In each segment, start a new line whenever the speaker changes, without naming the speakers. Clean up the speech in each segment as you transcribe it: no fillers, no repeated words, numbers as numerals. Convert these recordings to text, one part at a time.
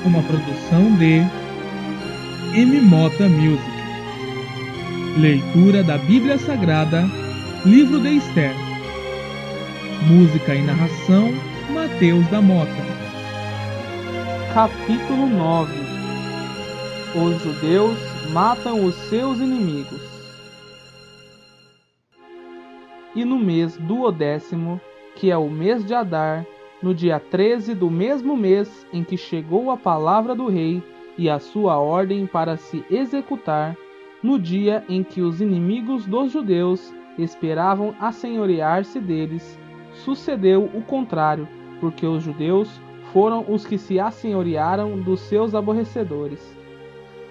uma produção de M. Mota Music. Leitura da Bíblia Sagrada, Livro de Esther. Música e narração, Mateus da Mota.
Capítulo 9. Os judeus matam os seus inimigos. E no mês 12º, que é o mês de Adar, no dia 13 do mesmo mês em que chegou a palavra do rei e a sua ordem para se executar, no dia em que os inimigos dos judeus esperavam assenhorear-se deles, sucedeu o contrário, porque os judeus foram os que se assenhorearam dos seus aborrecedores.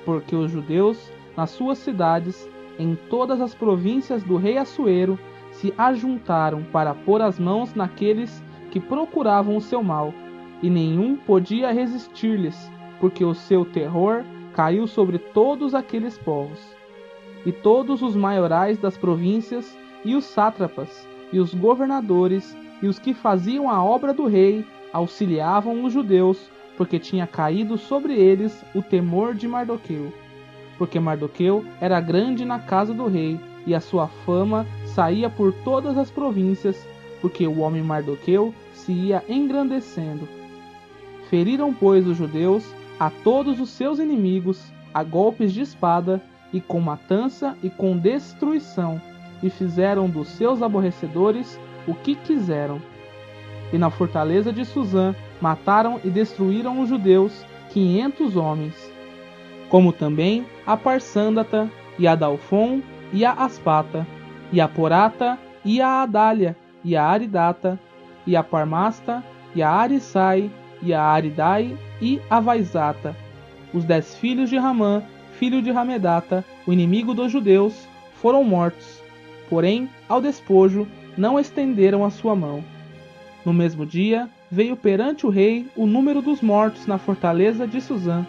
Porque os judeus, nas suas cidades, em todas as províncias do rei Assuero, se ajuntaram para pôr as mãos naqueles que procuravam o seu mal, e nenhum podia resistir-lhes, porque o seu terror caiu sobre todos aqueles povos. E todos os maiorais das províncias, e os sátrapas, e os governadores, e os que faziam a obra do rei, auxiliavam os judeus, porque tinha caído sobre eles o temor de Mardoqueu. Porque Mardoqueu era grande na casa do rei, e a sua fama saía por todas as províncias, porque o homem Mardoqueu se ia engrandecendo. Feriram, pois, os judeus a todos os seus inimigos, a golpes de espada, e com matança e com destruição, e fizeram dos seus aborrecedores o que quiseram. E na fortaleza de Suzã mataram e destruíram os judeus 500 homens, como também a Parsândata, e a Dalfon, e a Aspata, e a Porata, e a Adália, e a Aridata, e a Parmasta, e a Arisai, e a Aridai, e a Vaizata. Os 10 filhos de Ramã, filho de Ramedata, o inimigo dos judeus, foram mortos, porém, ao despojo, não estenderam a sua mão. No mesmo dia, veio perante o rei o número dos mortos na fortaleza de Suzã.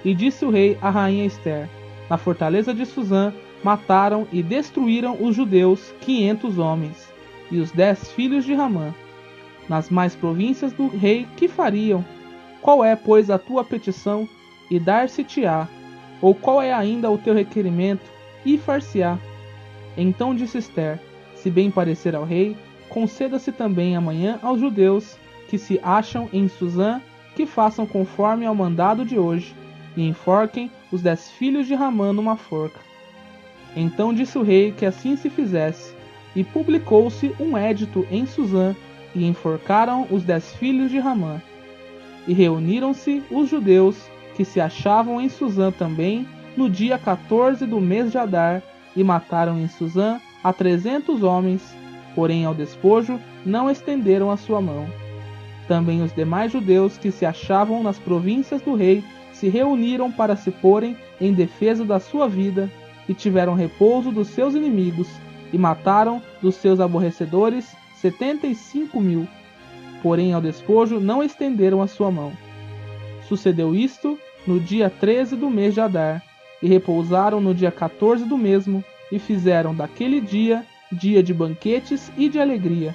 E disse o rei à rainha Esther: na fortaleza de Suzã mataram e destruíram os judeus 500 homens, e os 10 filhos de Ramã. Nas mais províncias do rei, que fariam? Qual é, pois, a tua petição? E dar-se-te-á. Ou qual é ainda o teu requerimento? E far-se-á. Então disse Esther: se bem parecer ao rei, conceda-se também amanhã aos judeus que se acham em Suzã, que façam conforme ao mandado de hoje, e enforquem os 10 filhos de Ramã numa forca. Então disse o rei que assim se fizesse, e publicou-se um édito em Suzã, e enforcaram os 10 filhos de Ramã. E reuniram-se os judeus que se achavam em Suzã também, no dia 14 do mês de Adar, e mataram em Suzã a 300 homens, porém ao despojo não estenderam a sua mão. Também os demais judeus que se achavam nas províncias do rei se reuniram para se porem em defesa da sua vida, e tiveram repouso dos seus inimigos, e mataram dos seus aborrecedores 75.000, porém ao despojo não estenderam a sua mão. Sucedeu isto no dia 13 do mês de Adar, e repousaram no dia 14 do mesmo, e fizeram daquele dia dia de banquetes e de alegria.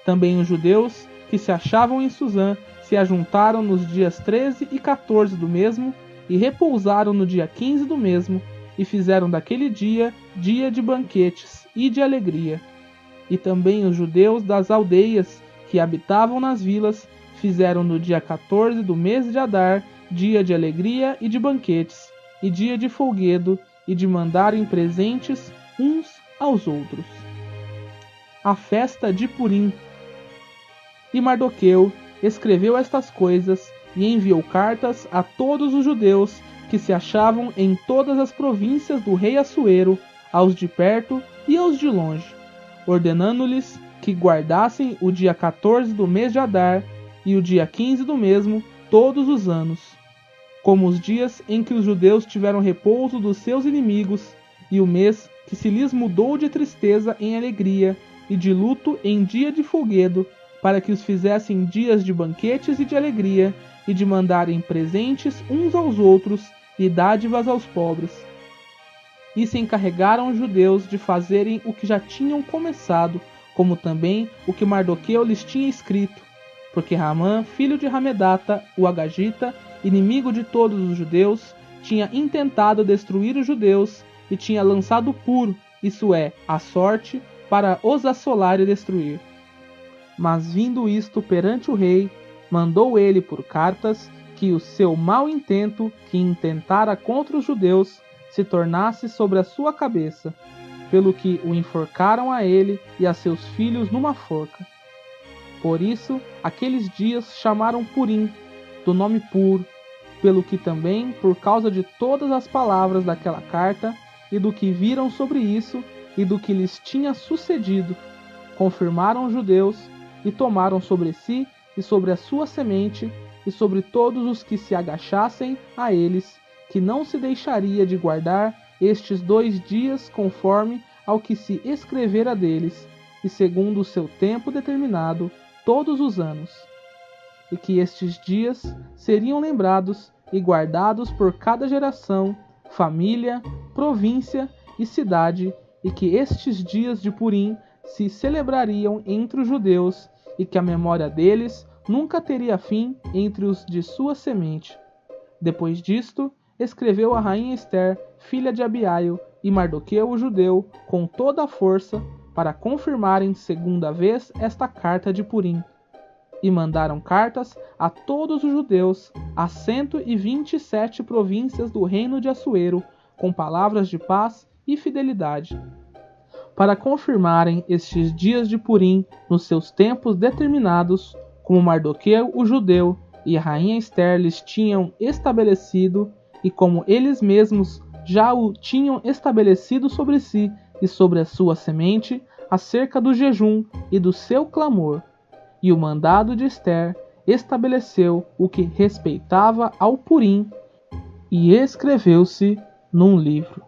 Também os judeus que se achavam em Suzã se ajuntaram nos dias 13 e 14 do mesmo, e repousaram no dia 15 do mesmo, e fizeram daquele dia dia de banquetes e de alegria. E também os judeus das aldeias que habitavam nas vilas fizeram no dia 14 do mês de Adar dia de alegria e de banquetes, e dia de folguedo, e de mandarem presentes uns aos outros. A festa de Purim. E Mardoqueu escreveu estas coisas e enviou cartas a todos os judeus que se achavam em todas as províncias do rei Assuero, aos de perto e aos de longe, ordenando-lhes que guardassem o dia 14 do mês de Adar e o dia 15 do mesmo todos os anos, como os dias em que os judeus tiveram repouso dos seus inimigos, e o mês que se lhes mudou de tristeza em alegria e de luto em dia de folguedo, para que os fizessem dias de banquetes e de alegria, e de mandarem presentes uns aos outros e dádivas aos pobres. E se encarregaram os judeus de fazerem o que já tinham começado, como também o que Mardoqueu lhes tinha escrito, porque Ramã, filho de Hamedata, o Agagita, inimigo de todos os judeus, tinha intentado destruir os judeus e tinha lançado pur, isso é, a sorte, para os assolar e destruir. Mas vindo isto perante o rei, mandou ele por cartas que o seu mau intento que intentara contra os judeus se tornasse sobre a sua cabeça, pelo que o enforcaram a ele e a seus filhos numa forca. Por isso, aqueles dias chamaram Purim, do nome Pur, pelo que também, por causa de todas as palavras daquela carta, e do que viram sobre isso, e do que lhes tinha sucedido, confirmaram os judeus, e tomaram sobre si, e sobre a sua semente, e sobre todos os que se agachassem a eles, que não se deixaria de guardar estes 2 dias conforme ao que se escrevera deles, e segundo o seu tempo determinado, todos os anos, e que estes dias seriam lembrados e guardados por cada geração, família, província e cidade, e que estes dias de Purim se celebrariam entre os judeus, e que a memória deles nunca teria fim entre os de sua semente. Depois disto, escreveu a rainha Ester, filha de Abiail, e Mardoqueu o judeu, com toda a força, para confirmarem segunda vez esta carta de Purim. E mandaram cartas a todos os judeus, a 127 províncias do reino de Assuero, com palavras de paz e fidelidade, para confirmarem estes dias de Purim nos seus tempos determinados, como Mardoqueu o judeu e a rainha Ester lhes tinham estabelecido, e como eles mesmos já o tinham estabelecido sobre si e sobre a sua semente, acerca do jejum e do seu clamor. E o mandado de Ester estabeleceu o que respeitava ao Purim, e escreveu-se num livro.